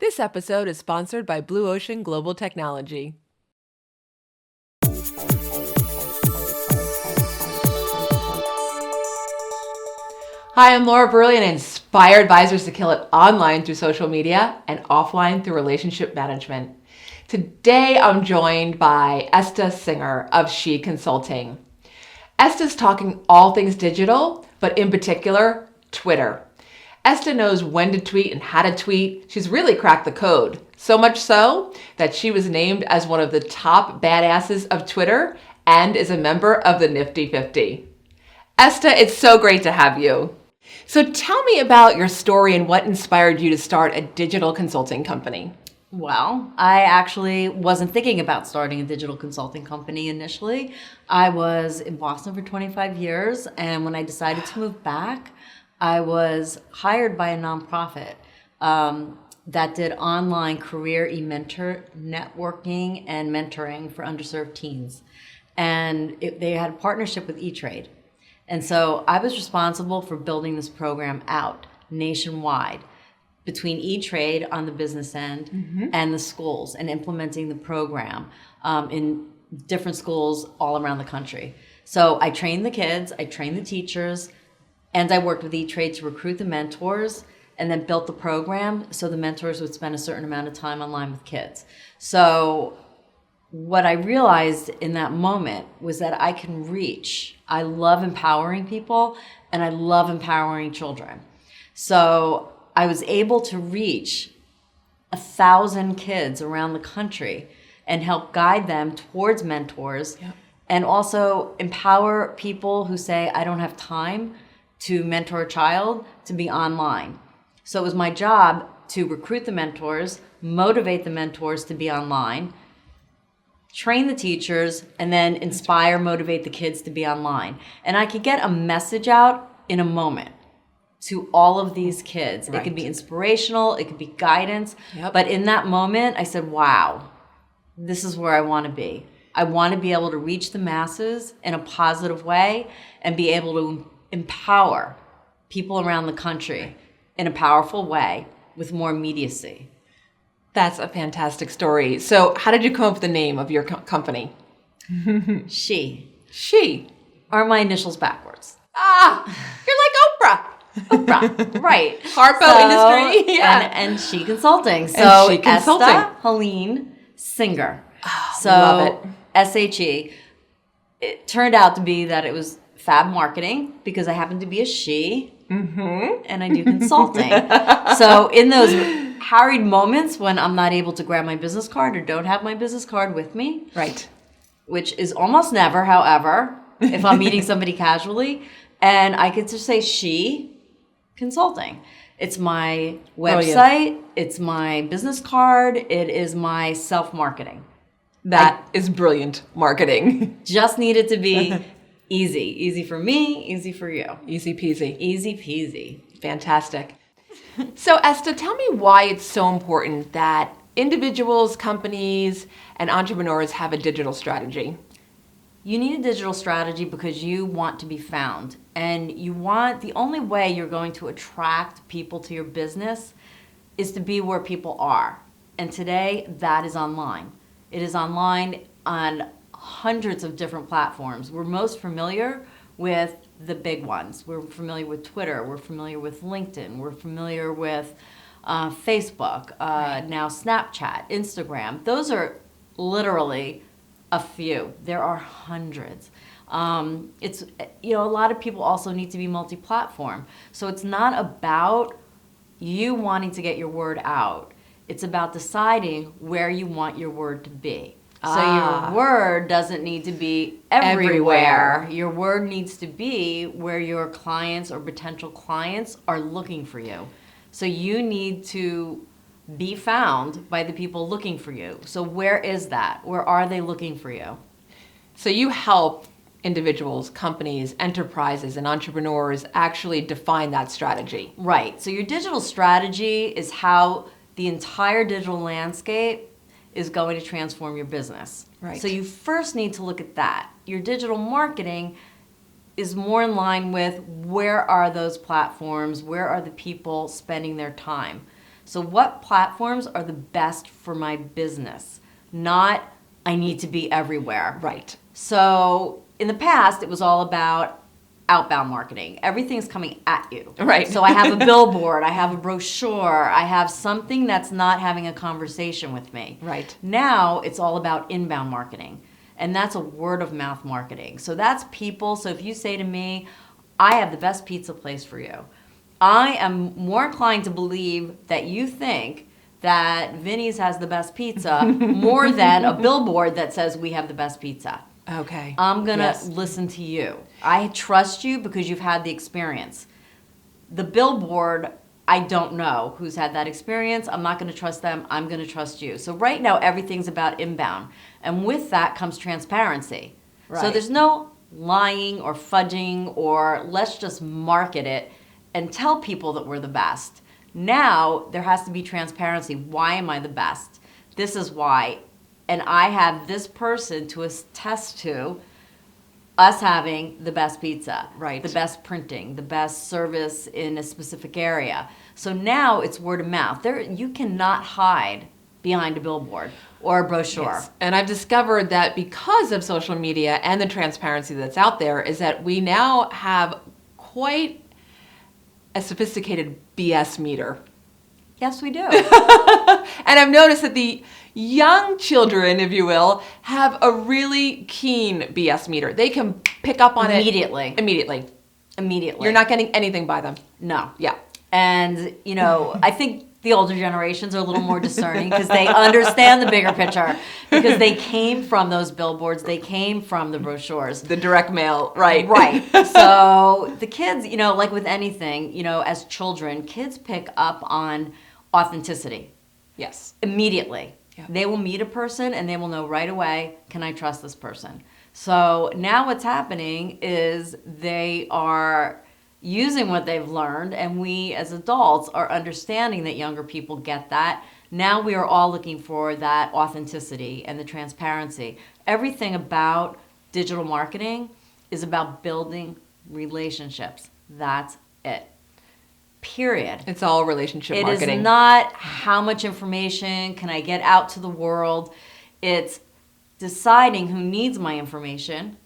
This episode is sponsored by Blue Ocean Global Technology. Hi, I'm LauraVirili, and I inspire advisors to kill it online through social media and offline through relationship management. Today, I'm joined by Esta Singer of s.h.e. Consulting. Esta's talking all things digital, but in particular, Twitter. Esta knows when to tweet and how to tweet. She's really cracked the code. So much so that she was named as one of the top badasses of Twitter and is a member of the Nifty 50. Esta, it's so great to have you. So tell me about your story and what inspired you to start a digital consulting company. Well, I actually wasn't thinking about starting a digital consulting company initially. I was in Boston for 25 years, and when I decided to move back, I was hired by a nonprofit that did online career e-mentor networking and mentoring for underserved teens. And they had a partnership with E-Trade. And so I was responsible for building this program out nationwide between E-Trade on the business end and the schools, and implementing the program in different schools all around the country. So I trained the kids, I trained the teachers, and I worked with E-Trade to recruit the mentors, and then built the program so the mentors would spend a certain amount of time online with kids. So what I realized in that moment was that I can reach. I love empowering people, and I love empowering children. So I was able to reach 1,000 kids around the country and help guide them towards mentors. Yep. And also empower people who say, I don't have time to mentor a child, to be online. So it was my job to recruit the mentors, motivate the mentors to be online, train the teachers, and then inspire, motivate the kids to be online. And I could get a message out in a moment to all of these kids. Right. It could be inspirational, it could be guidance. Yep. But in that moment, I said, wow, this is where I want to be. I want to be able to reach the masses in a positive way and be able to empower people around the country in a powerful way with more immediacy. That's a fantastic story. So how did you come up with the name of your company? s.h.e. s.h.e. Are my initials backwards. You're like Oprah. Oprah, right. Harpo industry. Yeah. And s.h.e. Consulting. So s.h.e. Consulting. Esta, Helene, Singer. Love it. S.h.e. It turned out to be that it was fab marketing because I happen to be a she, and I do consulting. So in those harried moments when I'm not able to grab my business card or don't have my business card with me, right, which is almost never, however, if I'm meeting somebody casually, and I could just say s.h.e. Consulting. It's my website, it's my business card, it is my self-marketing. That is brilliant marketing. Just needed to be easy. Easy for me, easy for you. Easy peasy. Easy peasy. Fantastic. So Esta, tell me why it's so important that individuals, companies, and entrepreneurs have a digital strategy. You need a digital strategy because you want to be found. And the only way you're going to attract people to your business is to be where people are. And today, that is online. It is online on hundreds of different platforms. We're most familiar with the big ones. We're familiar with Twitter. We're familiar with LinkedIn. We're familiar with Facebook, now Snapchat, Instagram. Those are literally a few. There are hundreds. It's a lot of people also need to be multi-platform. So it's not about you wanting to get your word out. It's about deciding where you want your word to be. So your word doesn't need to be everywhere. Your word needs to be where your clients or potential clients are looking for you. So you need to be found by the people looking for you. So where is that? Where are they looking for you? So you help individuals, companies, enterprises, and entrepreneurs actually define that strategy. Right. So your digital strategy is how the entire digital landscape is going to transform your business. Right. So you first need to look at that. Your digital marketing is more in line with where are those platforms, where are the people spending their time. So what platforms are the best for my business? Not, I need to be everywhere. Right. So in the past, it was all about outbound marketing. Everything's coming at you. Right. So I have a billboard, I have a brochure, I have something that's not having a conversation with me. Right. Now it's all about inbound marketing. And that's a word of mouth marketing. So that's people. So if you say to me, I have the best pizza place for you, I am more inclined to believe that you think that Vinny's has the best pizza more than a billboard that says we have the best pizza. Okay. I'm going to Yes. listen to you. I trust you because you've had the experience. The billboard, I don't know who's had that experience. I'm not going to trust them. I'm going to trust you. So right now, everything's about inbound. And with that comes transparency. So Right. there's no lying or fudging or let's just market it and tell people that we're the best. Now, there has to be transparency. Why am I the best? This is why. And I have this person to attest to us having the best pizza, Right. the best printing, the best service in a specific area. So now it's word of mouth. There, you cannot hide behind a billboard or a brochure. Yes. And I've discovered that because of social media and the transparency that's out there is that we now have quite a sophisticated BS meter. Yes, we do. And I've noticed that the young children, if you will, have a really keen BS meter. They can pick up on Immediately. it immediately. Immediately. You're not getting anything by them. No. Yeah. And, you know, I think the older generations are a little more discerning because they understand the bigger picture because they came from those billboards. They came from the brochures. The direct mail, right. Right. So the kids, you know, like with anything, you know, as children, kids pick up on authenticity Yes. immediately. Yeah. They will meet a person and they will know right away, can I trust this person? So now what's happening is they are using what they've learned, and we as adults are understanding that younger people get that. Now we are all looking for that authenticity and the transparency. Everything about digital marketing is about building relationships. That's it. Period. It's all relationship marketing. It is not how much information can I get out to the world. It's deciding who needs my information,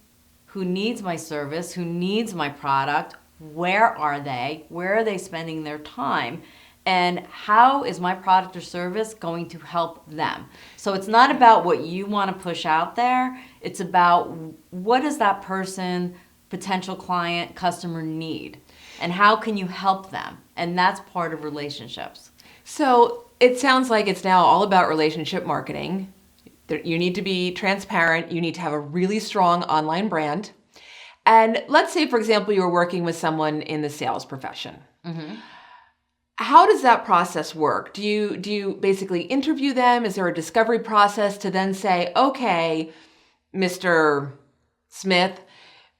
who needs my service, who needs my product, where are they spending their time, and how is my product or service going to help them. So it's not about what you want to push out there. It's about what does that person, potential client, customer need, and how can you help them. And that's part of relationships. So it sounds like it's now all about relationship marketing. You need to be transparent. You need to have a really strong online brand. And let's say, for example, you're working with someone in the sales profession. Mm-hmm. How does that process work? Do you basically interview them? Is there a discovery process to then say, okay, Mr. Smith,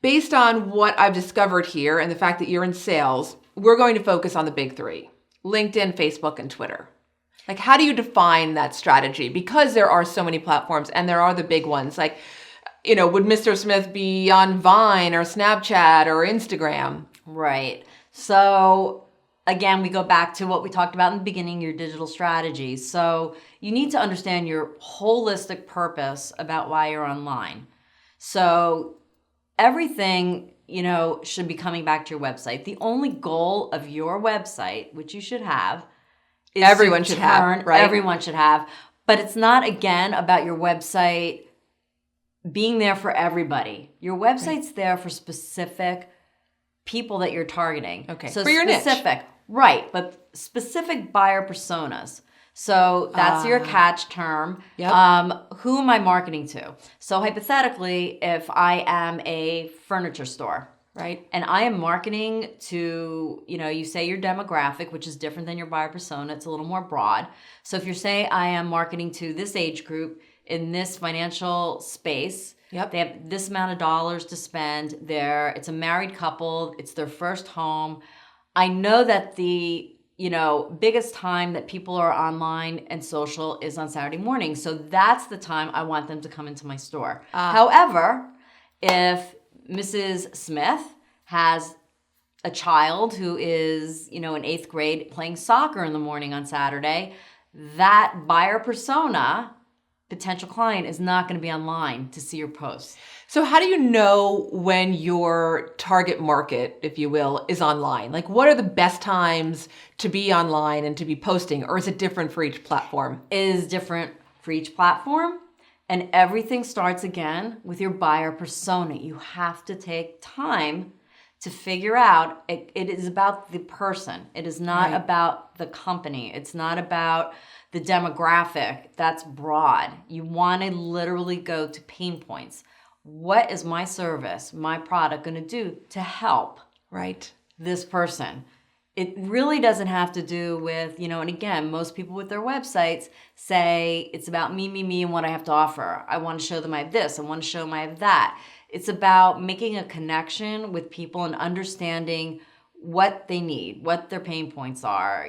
based on what I've discovered here and the fact that you're in sales, we're going to focus on the big three: LinkedIn, Facebook, and Twitter. Like, how do you define that strategy? Because there are so many platforms and there are the big ones. Like, you know, would Mr. Smith be on Vine or Snapchat or Instagram? Right. So again, we go back to what we talked about in the beginning, your digital strategy. So you need to understand your holistic purpose about why you're online. So everything, you know, should be coming back to your website. The only goal of your website, which you should have, is Everyone should have, right? Everyone should have. But it's not, again, about your website being there for everybody. Your website's there for specific people that you're targeting. Okay, So for your niche. Right, but specific buyer personas. So that's your catch term. Yep. Who am I marketing to? So hypothetically, if I am a furniture store, Right. and I am marketing to, you know, you say your demographic, which is different than your buyer persona. It's a little more broad. So if you're saying I am marketing to this age group in this financial space, Yep. they have this amount of dollars to spend. It's a married couple. It's their first home. I know that the, you know, biggest time that people are online and social is on Saturday morning. So that's the time I want them to come into my store. However, if Mrs. Smith has a child who is, in 8th grade playing soccer in the morning on Saturday, that buyer persona, potential client, is not going to be online to see your posts. So how do you know when your target market, if you will, is online? Like, what are the best times to be online and to be posting, or is it different for each platform? It is different for each platform, and everything starts again with your buyer persona. You have to take time to figure out, it is about the person. It is not about the company. It's not about the demographic. That's broad. You want to literally go to pain points. What is my service, my product going to do to help this person? It really doesn't have to do with, and again, most people with their websites say it's about me, and what I have to offer. I want to show them I have this. I want to show them I have that. It's about making a connection with people and understanding what they need, what their pain points are.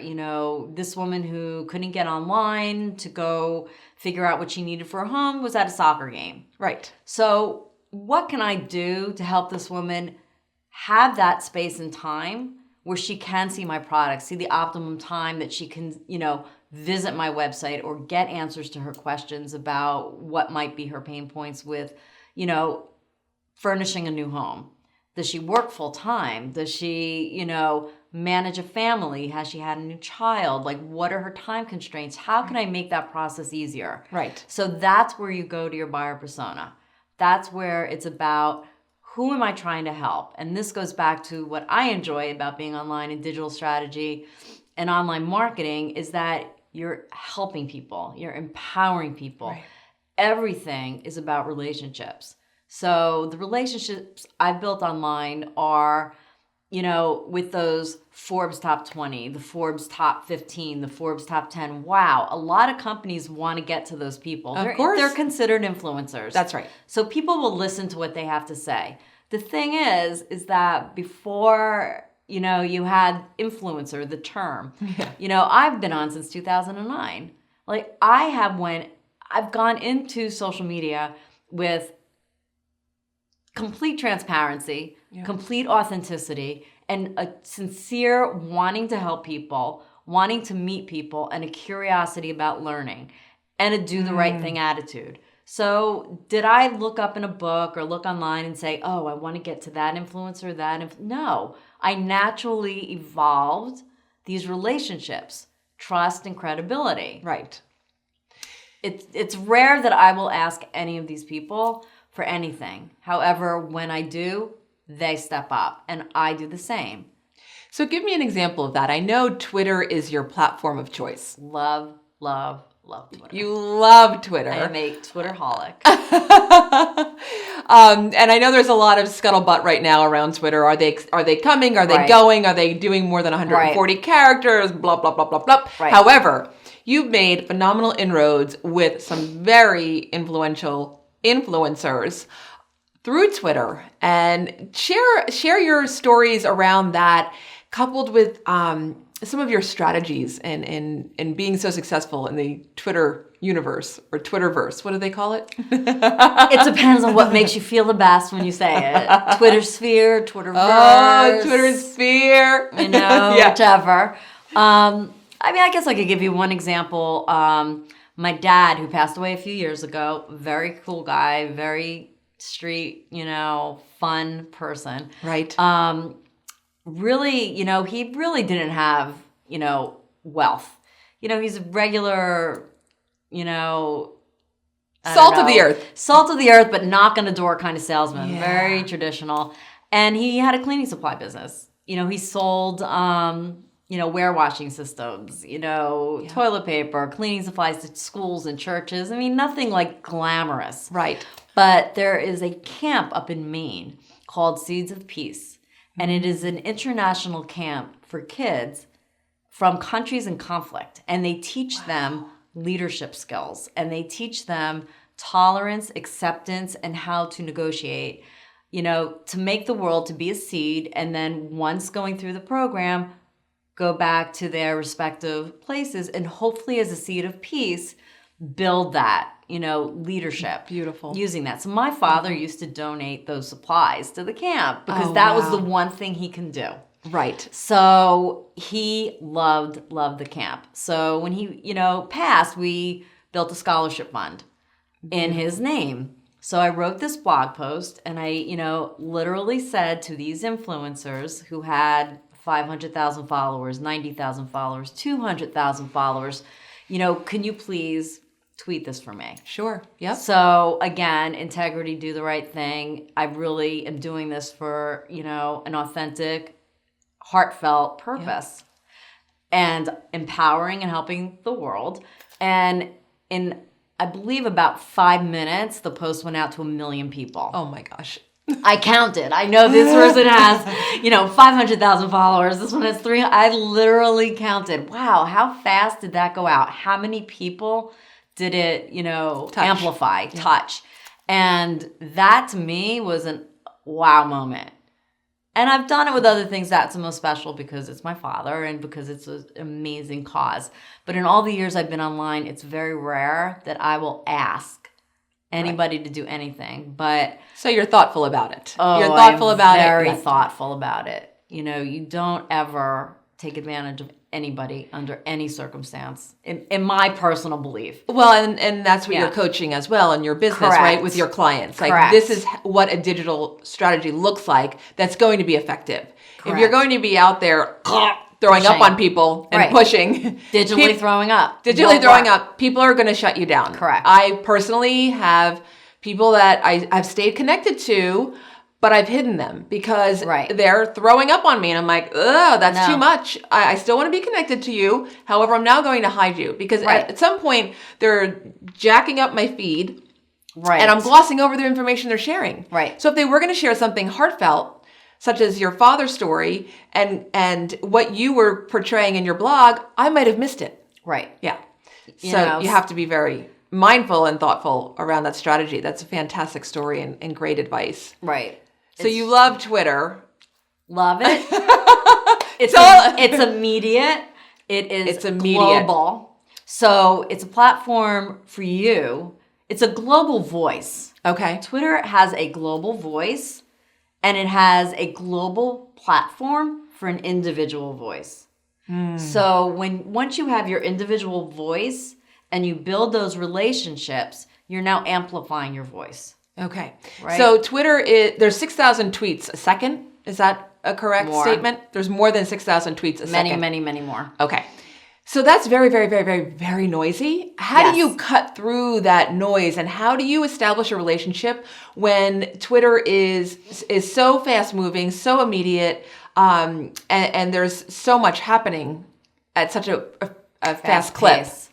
This woman who couldn't get online to go figure out what she needed for her home was at a soccer game. Right. So what can I do to help this woman have that space and time where she can see my product, see the optimum time that she can, visit my website or get answers to her questions about what might be her pain points with, furnishing a new home. Does she work full time? Does she, manage a family? Has she had a new child? Like, what are her time constraints? How can I make that process easier? Right. So that's where you go to your buyer persona. That's where it's about, who am I trying to help? And this goes back to what I enjoy about being online in digital strategy and online marketing, is that you're helping people, you're empowering people. Right. Everything is about relationships. So the relationships I've built online are, with those Forbes top 20, the Forbes top 15, the Forbes top 10. Wow, a lot of companies want to get to those people. Of course. They're considered influencers. That's right. So people will listen to what they have to say. The thing is that before, you had influencer, the term, I've been on since 2009. Like, I've gone into social media with complete transparency, complete authenticity, and a sincere wanting to help people, wanting to meet people, and a curiosity about learning, and a do the right thing attitude. So did I look up in a book or look online and say, oh, I want to get to that influencer, No, I naturally evolved these relationships, trust and credibility. Right. It's rare that I will ask any of these people for anything. However, when I do, they step up, and I do the same. So give me an example of that. I know Twitter is your platform of choice. Love Twitter. You love Twitter. I am a Twitterholic. And I know there's a lot of scuttlebutt right now around Twitter. Are they coming? Are they going? Are they doing more than 140 characters? Blah, blah, blah, blah, blah. Right. However, you've made phenomenal inroads with some very influential influencers through Twitter, and share your stories around that, coupled with some of your strategies in being so successful in the Twitter universe, or Twitterverse. What do they call it? It depends on what makes you feel the best when you say it. Twitter sphere, Twitterverse. Oh, Twitter sphere. Whichever. I guess I could give you one example. My dad, who passed away a few years ago, very cool guy, very street, fun person. Right. Really, he really didn't have, wealth. He's a regular, Salt of the earth. Salt of the earth, but knock on the door kind of salesman. Yeah. Very traditional. And he had a cleaning supply business. He sold, warewashing systems, toilet paper, cleaning supplies to schools and churches. Nothing like glamorous. Right. But there is a camp up in Maine called Seeds of Peace. And it is an international camp for kids from countries in conflict. And they teach them leadership skills. And they teach them tolerance, acceptance, and how to negotiate, to make the world to be a seed. And then once going through the program, go back to their respective places. And hopefully as a seed of peace, build that, leadership. Beautiful. Using that. So my father used to donate those supplies to the camp because that was the one thing he can do. Right. So he loved the camp. So when he, passed, we built a scholarship fund in his name. So I wrote this blog post and I, literally said to these influencers who had 500,000 followers, 90,000 followers, 200,000 followers, can you please tweet this for me? Sure. Yep. So again, integrity, do the right thing. I really am doing this for, an authentic, heartfelt purpose and empowering and helping the world. And in, I believe, about 5 minutes, the post went out to 1 million people. Oh my gosh. I counted. I know this person has, 500,000 followers. This one has 300. I literally counted. Wow, how fast did that go out? How many people did it, amplify, touch? And that to me was an wow moment. And I've done it with other things. That's the most special because it's my father and because it's an amazing cause. But in all the years I've been online, it's very rare that I will ask anybody to do anything. But so you're thoughtful about it. Oh, you're thoughtful about it. Very thoughtful about it. You don't ever take advantage of anybody under any circumstance, in my personal belief. Well, and that's what you're coaching as well in your business, Correct. right? With your clients. Correct. Like this is what a digital strategy looks like that's going to be effective. Correct. If you're going to be out there throwing Pushing. up on people and pushing. Digitally throwing up. Digitally throwing up, people are going to shut you down. Correct. I personally have people that I've stayed connected to, but I've hidden them because they're throwing up on me. And I'm like, ugh, that's too much. I still want to be connected to you. However, I'm now going to hide you because at some point they're jacking up my feed. Right. And I'm glossing over the information they're sharing. Right. So if they were going to share something heartfelt, such as your father's story and what you were portraying in your blog, I might have missed it. Right. Yeah. So you have to be very mindful and thoughtful around that strategy. That's a fantastic story and great advice. Right. So you love Twitter. Love it. It's immediate. It's immediate. Global. So it's a platform for you. It's a global voice. Okay. Twitter has a global voice and it has a global platform for an individual voice. So once you have your individual voice and you build those relationships, you're now amplifying your voice. Okay. Right. So Twitter there's 6,000 tweets a second. Is that a correct statement? There's more than 6,000 tweets a second. Many more. Okay. So that's very, very, very, very, very noisy. How do you cut through that noise and how do you establish a relationship when Twitter is so fast moving, so immediate, and there's so much happening at such a fast clip? Pace.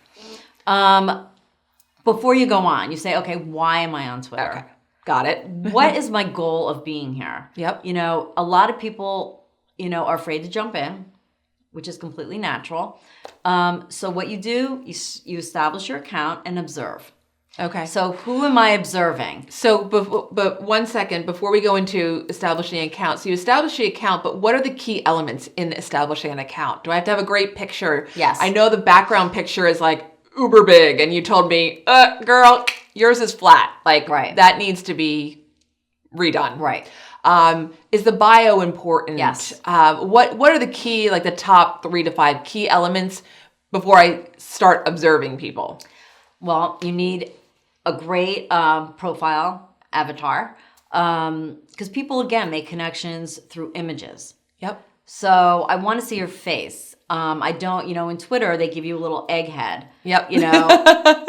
Before you go on, you say, okay, why am I on Twitter? Okay. Got it. What is my goal of being here? Yep. A lot of people, are afraid to jump in, which is completely natural. So what you do, you establish your account and observe. Okay. So who am I observing? So, but 1 second, before we go into establishing an account, so you establish the account, but what are the key elements in establishing an account? Do I have to have a great picture? Yes. I know the background picture is like uber big, and you told me, girl, yours is flat. Like, that needs to be redone. Right. Is the bio important? Yes. What are the key, like the top 3 to 5 key elements before I start observing people? Well, you need a great profile avatar because people, again, make connections through images. Yep. So I want to see your face. I don't, in Twitter, they give you a little egghead. Yep.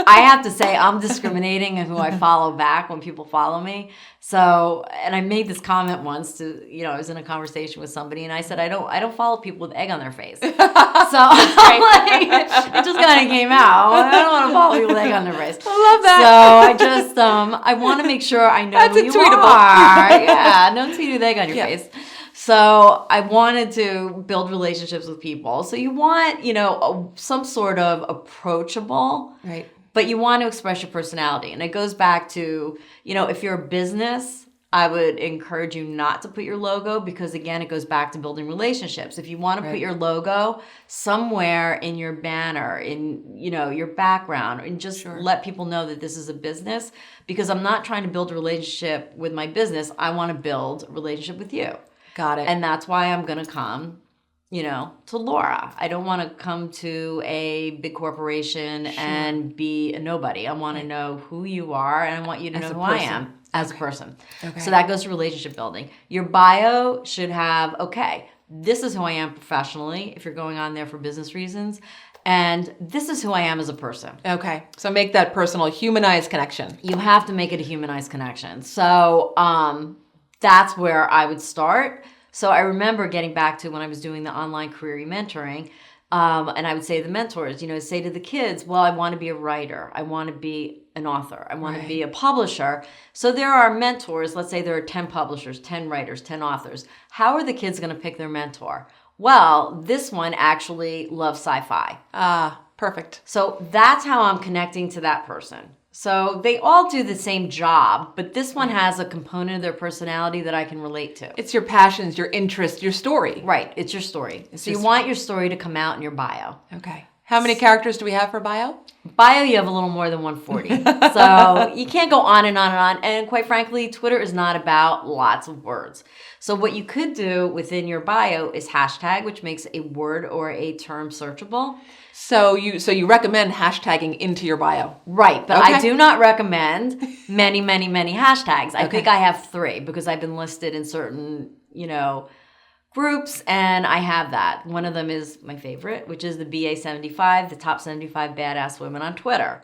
I have to say I'm discriminating in who I follow back when people follow me. So, and I made this comment once I was in a conversation with somebody and I said, I don't follow people with egg on their face. So it just kind of came out. I don't want to follow people with egg on their face. I love that. So I just, I want to make sure I know who you are. Yeah, no tweet with egg on your face. So I wanted to build relationships with people. So you want, some sort of approachable, right? But you want to express your personality. And it goes back to, if you're a business, I would encourage you not to put your logo because, again, it goes back to building relationships. If you want to put your logo somewhere in your banner, in, your background, and just let people know that this is a business, because I'm not trying to build a relationship with my business. I want to build a relationship with you. Got it. And that's why I'm going to come, to Laura. I don't want to come to a big corporation and be a nobody. I want to know who you are, and I want you to know who I am as a person. Okay. So that goes to relationship building. Your bio should have, okay, this is who I am professionally, if you're going on there for business reasons, and this is who I am as a person. Okay. So make that personal, humanized connection. You have to make it a humanized connection. So that's where I would start. So I remember getting back to when I was doing the online career mentoring, and I would say to the mentors, say to the kids, well, I want to be a writer. I want to be an author. I want to be a publisher. So there are mentors. Let's say there are 10 publishers, 10 writers, 10 authors. How are the kids going to pick their mentor? Well, this one actually loves sci-fi. Perfect. So that's how I'm connecting to that person. So they all do the same job, but this one has a component of their personality that I can relate to. It's your passions, your interests, your story. Right. It's your story. So you want your story to come out in your bio. Okay. How many characters do we have for bio? Bio, you have a little more than 140. So you can't go on and on and on. And quite frankly, Twitter is not about lots of words. So what you could do within your bio is hashtag, which makes a word or a term searchable. So you recommend hashtagging into your bio. Right, but I do not recommend many, many, many hashtags. I think I have 3 because I've been listed in certain, groups, and I have that. One of them is my favorite, which is the BA75, the top 75 badass women on Twitter.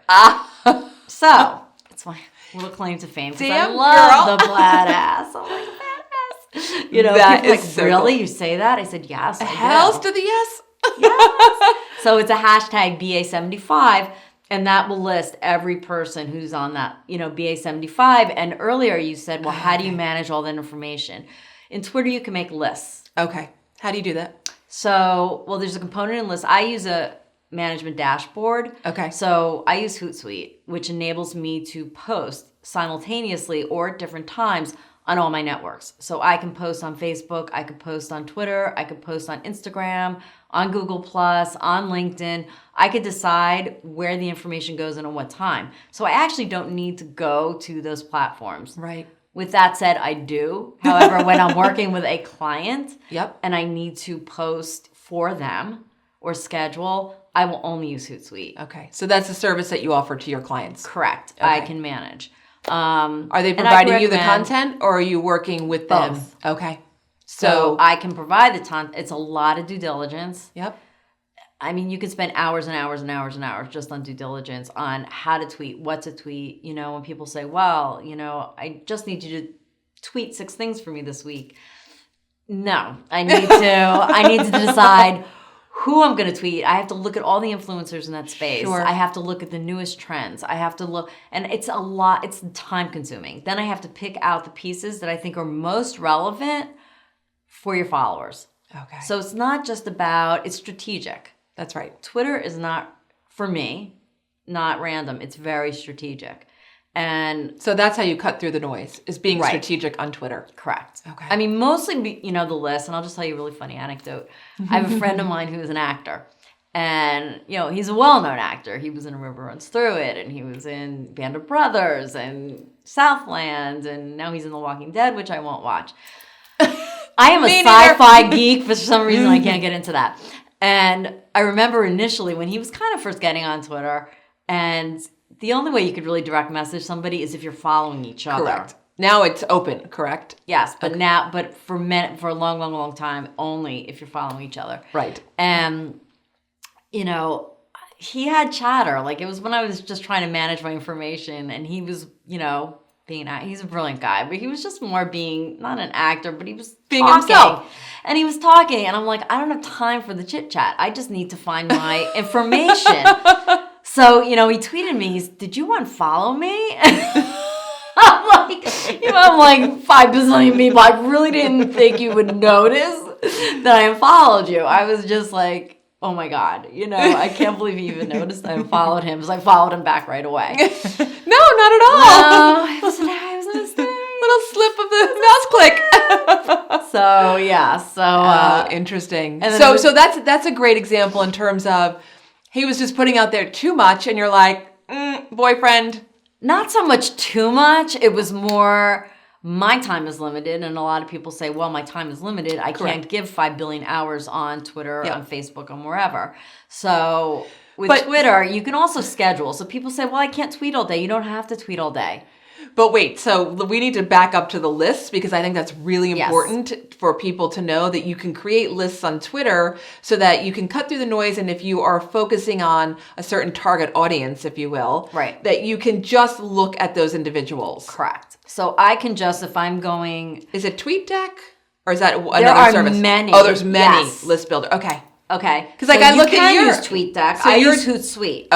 So it's my little claim to fame because I love the badass. I'm like, badass. That people is like, so really? cool. You say that? I said, yes. Hells to the yes. Yes. So it's a hashtag BA75, and that will list every person who's on that, BA75. And earlier you said, well, how do you manage all that information? In Twitter, you can make lists. Okay. How do you do that? So, there's a component in lists. I use a management dashboard. Okay. So I use Hootsuite, which enables me to post simultaneously or at different times on all my networks. So I can post on Facebook, I could post on Twitter, I could post on Instagram, on Google+, on LinkedIn. I could decide where the information goes and at what time. So I actually don't need to go to those platforms. Right. With that said, I do. However, when I'm working with a client and I need to post for them or schedule, I will only use Hootsuite. Okay. So that's a service that you offer to your clients. Correct. Okay. I can manage. Are they providing you the content, or are you working with them? Both. Okay. So I can provide the content. It's a lot of due diligence. Yep. I mean, you could spend hours and hours and hours and hours just on due diligence on how to tweet, what to tweet. When people say, well, I just need you to tweet 6 things for me this week. No, I need to decide who I'm going to tweet. I have to look at all the influencers in that space. Sure. I have to look at the newest trends. I have to look, and it's a lot, it's time consuming. Then I have to pick out the pieces that I think are most relevant for your followers. Okay. So it's not just about, it's strategic. That's right. Twitter is not, for me, not random. It's very strategic. And so that's how you cut through the noise, is being strategic on Twitter. Correct. Okay. I mean, mostly, the list, and I'll just tell you a really funny anecdote. I have a friend of mine who's an actor. And, he's a well-known actor. He was in A River Runs Through It, and he was in Band of Brothers and Southland, and now he's in The Walking Dead, which I won't watch. I am a sci-fi geek. For some reason, I can't get into that. And I remember initially when he was kind of first getting on Twitter, and the only way you could really direct message somebody is if you're following each other. Correct. Now it's open, correct? Yes, but but for a long, long, long time, only if you're following each other. Right. And, he had chatter. Like, it was when I was just trying to manage my information, and he was, he's a brilliant guy, but he was just more being, not an actor, but he was being talking. himself. And he was talking, and I'm like, I don't have time for the chit chat. I just need to find my information. So, he tweeted me, did you unfollow me? I'm like 5 bazillion people. I really didn't think you would notice that I unfollowed you. I was just like, oh my God, I can't believe you even noticed I unfollowed him, because I followed him back right away. No, not at all. No, it was a mistake. Little slip of the mouse click. So yeah, interesting. So that's a great example in terms of he was just putting out there too much, and you're like, boyfriend. Not so much too much. It was more, My time is limited, and a lot of people say, well, my time is limited. I can't give 5 billion hours on Twitter, on Facebook, on wherever. So with Twitter, you can also schedule. So people say, well, I can't tweet all day. You don't have to tweet all day. But wait, so we need to back up to the lists, because I think that's really important for people to know that you can create lists on Twitter so that you can cut through the noise. And if you are focusing on a certain target audience, if you will, that you can just look at those individuals. Correct. So I can just, if I'm going... Is it TweetDeck? Or is that another service? There are many. Oh, there's many list builder. Okay. Because like I look at you can use TweetDeck. So I use Hootsuite.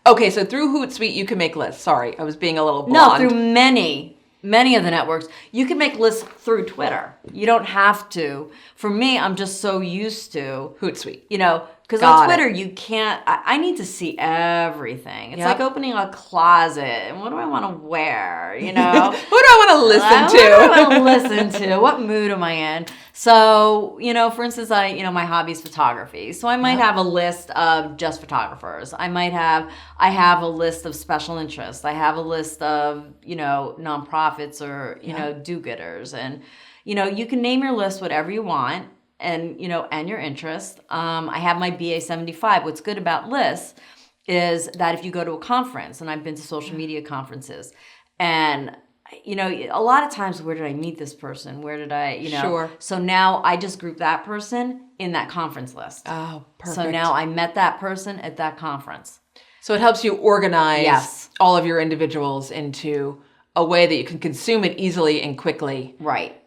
Okay, so through Hootsuite, you can make lists. Sorry, I was being a little blonde. No, through many of the networks. You can make lists through Twitter. You don't have to. For me, I'm just so used to Hootsuite. Because on Twitter, you can't, I need to see everything. It's like opening a closet. And what do I want to wear? Who do I want to listen to? What do I want to listen to? What mood am I in? So, for instance, my hobby is photography. So I might have a list of just photographers. I have a list of special interests. I have a list of, nonprofits or, do-gooders. And, you can name your list whatever you want. And your interest. I have my BA75. What's good about lists is that if you go to a conference, and I've been to social media conferences, and a lot of times, where did I meet this person? Where did I, Sure. So now I just group that person in that conference list. Oh, perfect. So now I met that person at that conference. So it helps you organize all of your individuals into a way that you can consume it easily and quickly. Right.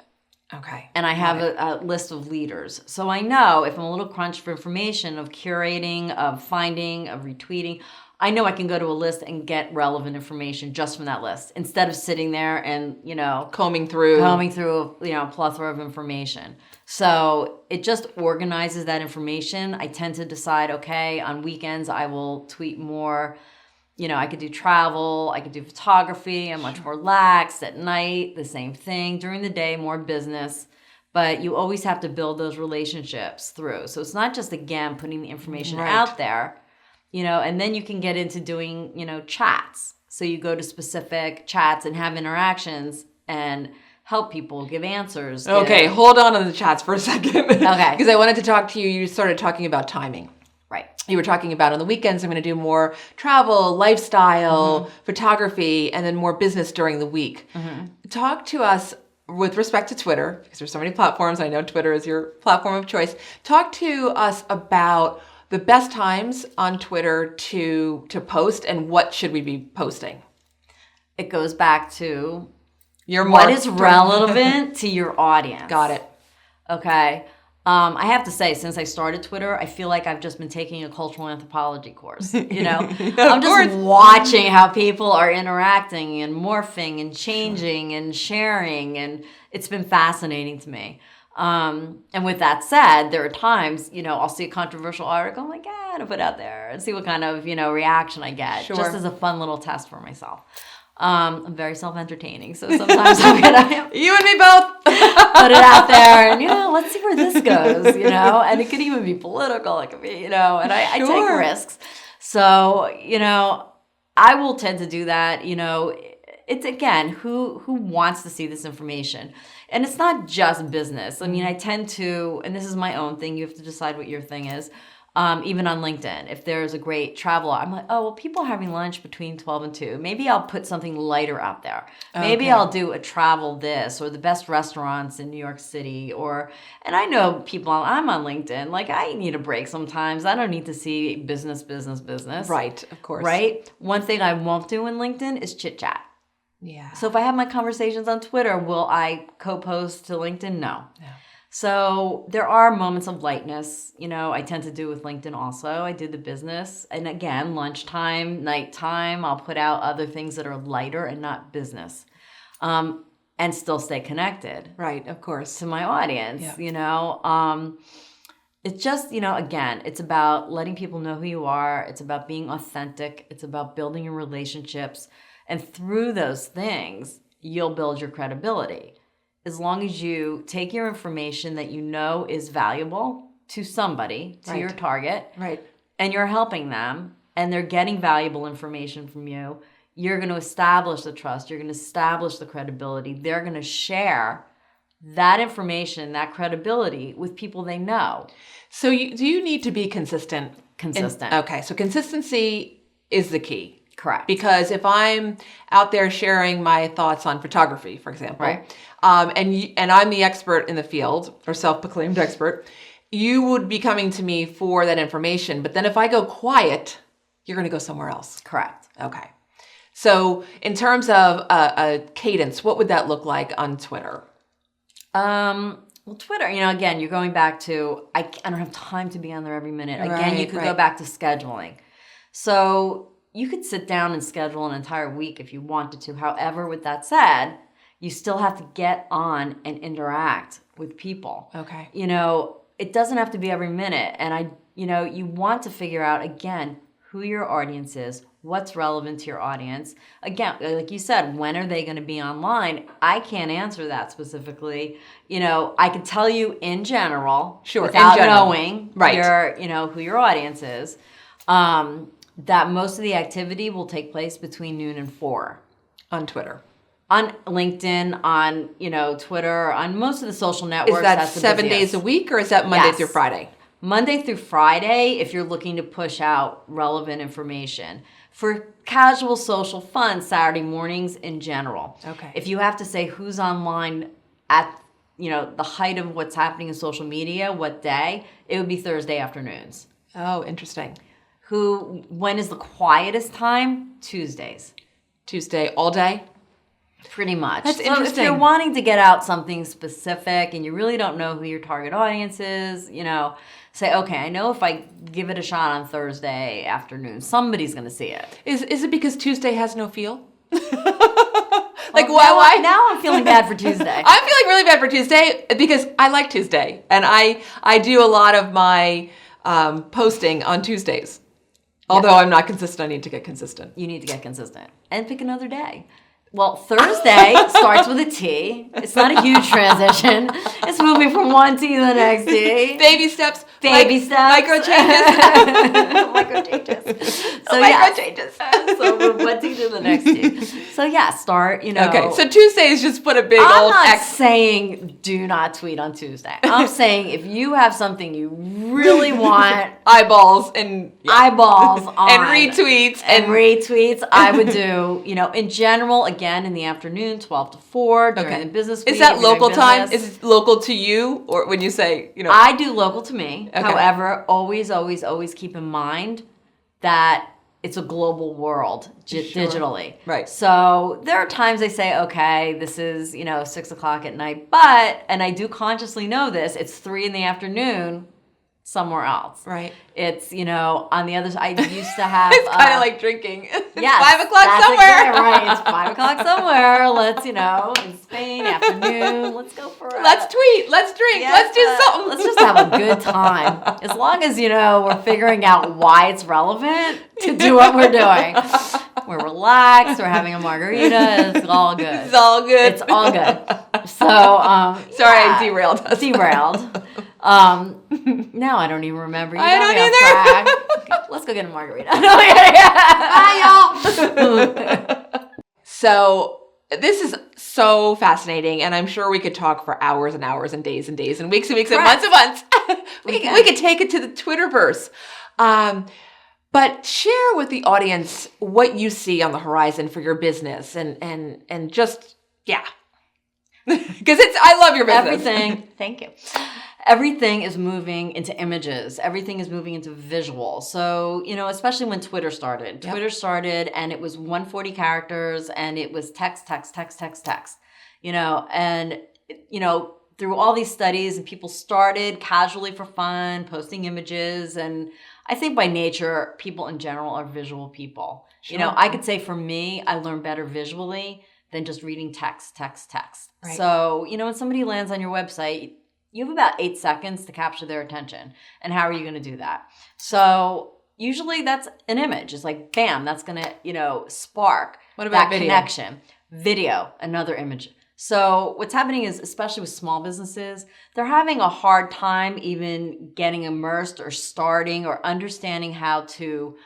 Okay. And I have a list of leaders. So I know if I'm a little crunched for information, of curating, of finding, of retweeting, I know I can go to a list and get relevant information just from that list, instead of sitting there and, combing through a plethora of information. So it just organizes that information. I tend to decide, okay, on weekends I will tweet more. I could do travel, I could do photography, I'm much more lax. At night, the same thing. During the day, more business. But you always have to build those relationships through. So it's not just, again, putting the information out there, and then you can get into doing, chats. So you go to specific chats and have interactions and help people, give answers. Okay, hold on to the chats for a second. Okay. Because I wanted to talk to you. You started talking about timing. Right. You were talking about on the weekends, I'm going to do more travel, lifestyle, photography, and then more business during the week. Talk to us with respect to Twitter, because there's so many platforms. I know Twitter is your platform of choice. Talk to us about the best times on Twitter to post, and what should we be posting? It goes back to what is relevant to your audience. Got it. Okay. I have to say, since I started Twitter, I feel like I've just been taking a cultural anthropology course. I'm just watching how people are interacting and morphing and changing and sharing, and it's been fascinating to me. And with that said, there are times, I'll see a controversial article, I'm like, to put out there and see what kind of, reaction I get, just as a fun little test for myself. I'm very self-entertaining, so sometimes I'm gonna you and me both put it out there, and let's see where this goes, and it could even be political, it could be, and I take risks. So, I will tend to do that. It's, again, who wants to see this information, and it's not just business. I mean, I tend to, and this is my own thing. You have to decide what your thing is. Even on LinkedIn, if there's a great travel, I'm like, oh, well, people are having lunch between 12 and 2. Maybe I'll put something lighter out there. Maybe I'll do a travel this, or the best restaurants in New York City, and I know people, I'm on LinkedIn, like, I need a break sometimes. I don't need to see business. Right, of course. Right? One thing I won't do in LinkedIn is chit chat. Yeah. So if I have my conversations on Twitter, will I co-post to LinkedIn? No. So there are moments of lightness, I tend to do with LinkedIn also. I did the business. And again, lunchtime, nighttime, I'll put out other things that are lighter and not business. And still stay connected. Right, of course. To my audience, It's just, again, it's about letting people know who you are. It's about being authentic. It's about building your relationships. And through those things, you'll build your credibility. As long as you take your information that is valuable to somebody, to your target, right, and you're helping them, and they're getting valuable information from you, you're going to establish the trust. You're going to establish the credibility. They're going to share that information, that credibility with people they know. So do you need to be consistent? Consistent. Okay, so consistency is the key. Correct. Because if I'm out there sharing my thoughts on photography, for example, Right. And I'm the expert in the field, or self-proclaimed expert, you would be coming to me for that information. But then if I go quiet, you're going to go somewhere else. Correct. Okay. So in terms of a cadence, what would that look like on Twitter? Well, Twitter, again, you're going back to, I don't have time to be on there every minute. Again, you could go back to scheduling. So you could sit down and schedule an entire week if you wanted to. However, with that said, you still have to get on and interact with people. Okay. It doesn't have to be every minute. And you want to figure out, again, who your audience is, what's relevant to your audience. Again, like you said, when are they going to be online? I can't answer that specifically. I can tell you in general, sure, without in general. knowing Right. who your audience is, that most of the activity will take place between noon and 4. On Twitter. On LinkedIn, on Twitter, on most of the social networks. Is that that's the 7 busiest. days a week, or is that Monday Yes. through Friday? Monday through Friday, if you're looking to push out relevant information. For casual, social fun, Saturday mornings in general. Okay. If you have to say who's online at the height of what's happening in social media, what day, it would be Thursday afternoons. Oh, interesting. When is the quietest time? Tuesdays. Tuesday all day? Pretty much. That's So interesting. if you're wanting to get out something specific and you really don't know who your target audience is, say, okay, I know if I give it a shot on Thursday afternoon, somebody's going to see it. Is it because Tuesday has no feel? Why? Now I'm feeling bad for Tuesday. I'm feeling really bad for Tuesday because I like Tuesday, and I do a lot of my posting on Tuesdays. Although I'm not consistent, I need to get consistent. You need to get consistent and pick another day. Well, Thursday starts with a T. It's not a huge transition. It's moving from one T to the next T. Baby steps. Baby steps. Micro changes. Micro changes. So micro changes. So from one T to the next T. So start, Okay, so Tuesday is just put a big I'm old not X. saying do not tweet on Tuesday. I'm saying if you have something you really want Eyeballs and eyeballs on and retweets and retweets, I would do, in general, again, in the afternoon, 12 to 4 during the business week. Is that if you're doing local time? business. Is it local to you, or when you say, I do local to me. Okay. However, always, always, always keep in mind that it's a global world digitally. Right. So there are times I say, okay, this is, 6 o'clock at night, and I do consciously know this, it's 3 in the afternoon somewhere else. Right. It's, on the other side, I used to have... It's kind of like drinking. It's Yes, 5 o'clock that's somewhere. Exactly right. It's 5 o'clock somewhere. Let's, in Spain, afternoon. Let's go for a... Let's tweet. Let's drink. Yes, let's do something. Let's just have a good time. As long as, we're figuring out why it's relevant to do what we're doing. We're relaxed. We're having a margarita. It's all good. It's all good. It's all good. So, sorry, I derailed us. Derailed. Now I don't even remember. You I got don't me off either. track. Okay, let's go get a margarita. Bye, y'all. So this is so fascinating, and I'm sure we could talk for hours and hours and days and days and weeks and weeks Correct. and months and months. we could take it to the Twitterverse. But share with the audience what you see on the horizon for your business and just, yeah. Because I love your business. Everything. Thank you. Everything is moving into images. Everything is moving into visual. So, especially when Twitter started. Yep. Twitter started and it was 140 characters and it was text. And, through all these studies and people started casually for fun, posting images. And I think by nature, people in general are visual people. Sure. I could say for me, I learn better visually than just reading text. Right. So, when somebody lands on your website, you have about 8 seconds to capture their attention. And how are you going to do that? So usually that's an image. It's like, bam, that's going to, spark What about that video? connection. Video, another image. So what's happening is, especially with small businesses, they're having a hard time even getting immersed or starting or understanding how to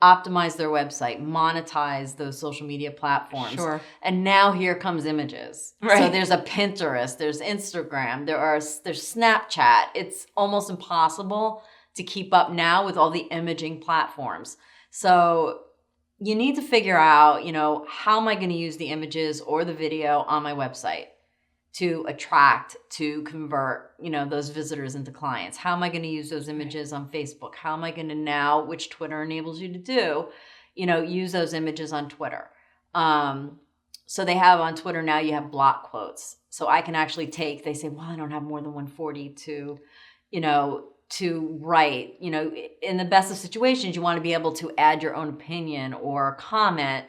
optimize their website, monetize those social media platforms. Sure. And now here comes images. Right. So there's a Pinterest, there's Instagram, there's Snapchat. It's almost impossible to keep up now with all the imaging platforms. So you need to figure out, how am I going to use the images or the video on my website to attract, to convert, those visitors into clients? How am I going to use those images on Facebook? How am I going to now, which Twitter enables you to do, use those images on Twitter? So they have on Twitter now, you have block quotes. So I can actually they say, well, I don't have more than 140 to write. In the best of situations, you want to be able to add your own opinion or comment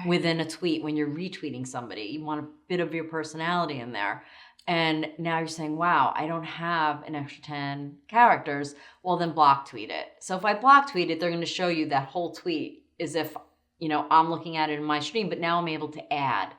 within a tweet when you're retweeting somebody. You want a bit of your personality in there. And now you're saying, wow, I don't have an extra 10 characters. Well, then block tweet it. So if I block tweet it, they're going to show you that whole tweet as if, I'm looking at it in my stream, but now I'm able to add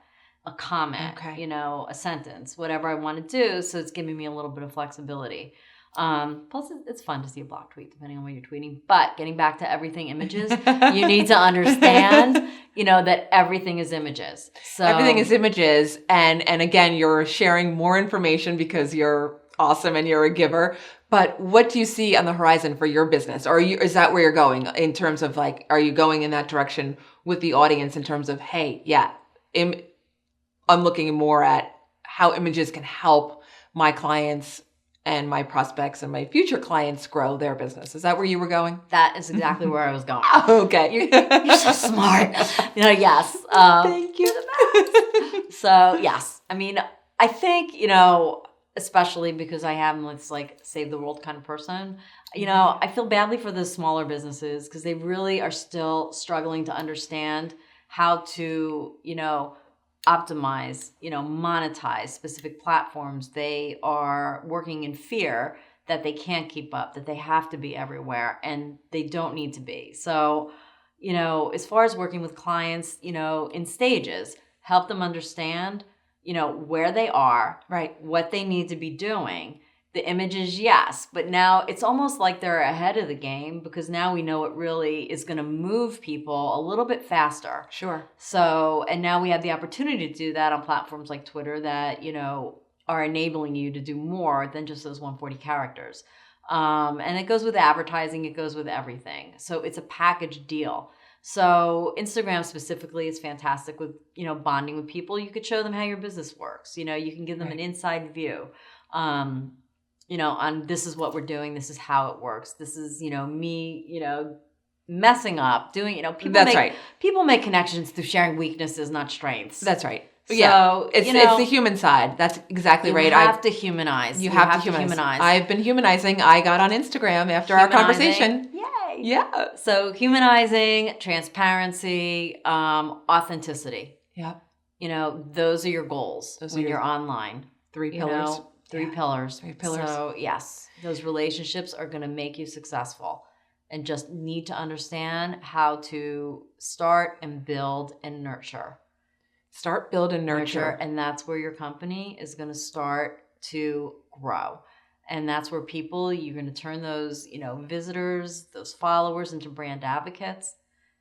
a comment, a sentence, whatever I want to do. So it's giving me a little bit of flexibility. Plus, it's fun to see a block tweet depending on what you're tweeting. But getting back to everything images, you need to understand, that everything is images. So everything is images, and again, you're sharing more information because you're awesome and you're a giver. But what do you see on the horizon for your business? Or is that where you're going in terms of are you going in that direction with the audience in terms of, hey, yeah, I'm looking more at how images can help my clients and my prospects and my future clients grow their business. Is that where you were going? That is exactly where I was going. Okay. You're so smart. Yes. Thank you. So, yes. I mean, I think, especially because I am this save the world kind of person, I feel badly for the smaller businesses because they really are still struggling to understand how to, optimize, monetize specific platforms. They are working in fear that they can't keep up, that they have to be everywhere, and they don't need to be. So, as far as working with clients, in stages, help them understand, where they are, right, what they need to be doing. The images, yes, but now it's almost like they're ahead of the game because now we know it really is going to move people a little bit faster. Sure. So, and now we have the opportunity to do that on platforms like Twitter that, are enabling you to do more than just those 140 characters. And it goes with advertising, it goes with everything. So it's a package deal. So Instagram specifically is fantastic with, bonding with people. You could show them how your business works. You can give them an inside view. On this is what we're doing, this is how it works. This is, me, messing up, doing, people make connections through sharing weaknesses, not strengths. That's right. So, yeah, it's the human side. That's exactly right. You have to humanize. You have to humanize. I've been humanizing. I got on Instagram after our conversation. Yay. Yeah. So humanizing, transparency, authenticity. Yeah. Those are your goals when you're online. Three pillars. Three pillars. So yes, those relationships are going to make you successful, and just need to understand how to start and build and nurture. Start, build, and nurture. And that's where your company is going to start to grow. And that's where you're going to turn those, visitors, those followers into brand advocates.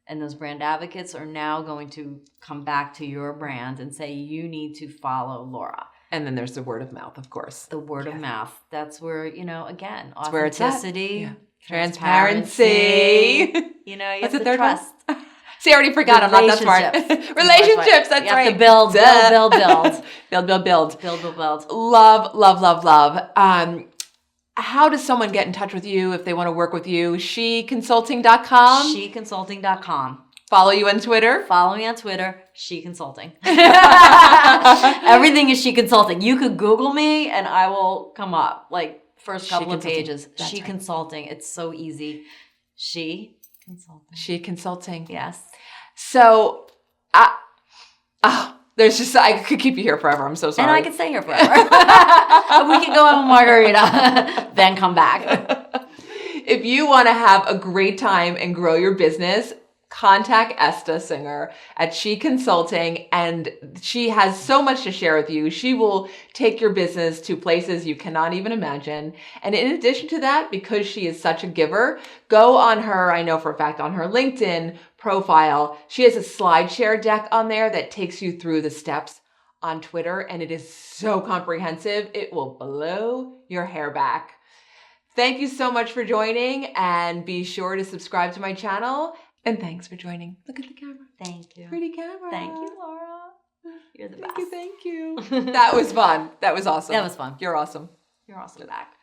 And those brand advocates are now going to come back to your brand and say, you need to follow Laura. And then there's the word of mouth, of course. The word of mouth. That's where, again, that's where it's at. Authenticity, transparency. You have to trust. See, I already forgot. I'm not that smart. Relationships. That's right. You have to build. Build. Love. How does someone get in touch with you if they want to work with you? s.heconsulting.com. s.heconsulting.com. Follow you on Twitter? Follow me on Twitter, s.h.e Consulting. Everything is s.h.e Consulting. You could Google me and I will come up. First couple of pages. s.h.e Consulting. It's so easy. s.h.e Consulting. s.h.e Consulting. Yes. So, I could keep you here forever. I'm so sorry. And I could stay here forever. We could go have a margarita, then come back. If you want to have a great time and grow your business, contact Esta Singer at s.h.e. Consulting, and she has so much to share with you. She will take your business to places you cannot even imagine. And in addition to that, because she is such a giver, go on her, I know for a fact, on her LinkedIn profile, she has a slide share deck on there that takes you through the steps on Twitter, and it is so comprehensive, it will blow your hair back. Thank you so much for joining, and be sure to subscribe to my channel. And thanks for joining. Look at the camera. Thank you. Pretty camera. Thank you, Laura. You're the best. Thank you. That was fun. That was awesome. That was fun. You're awesome. You're awesome back.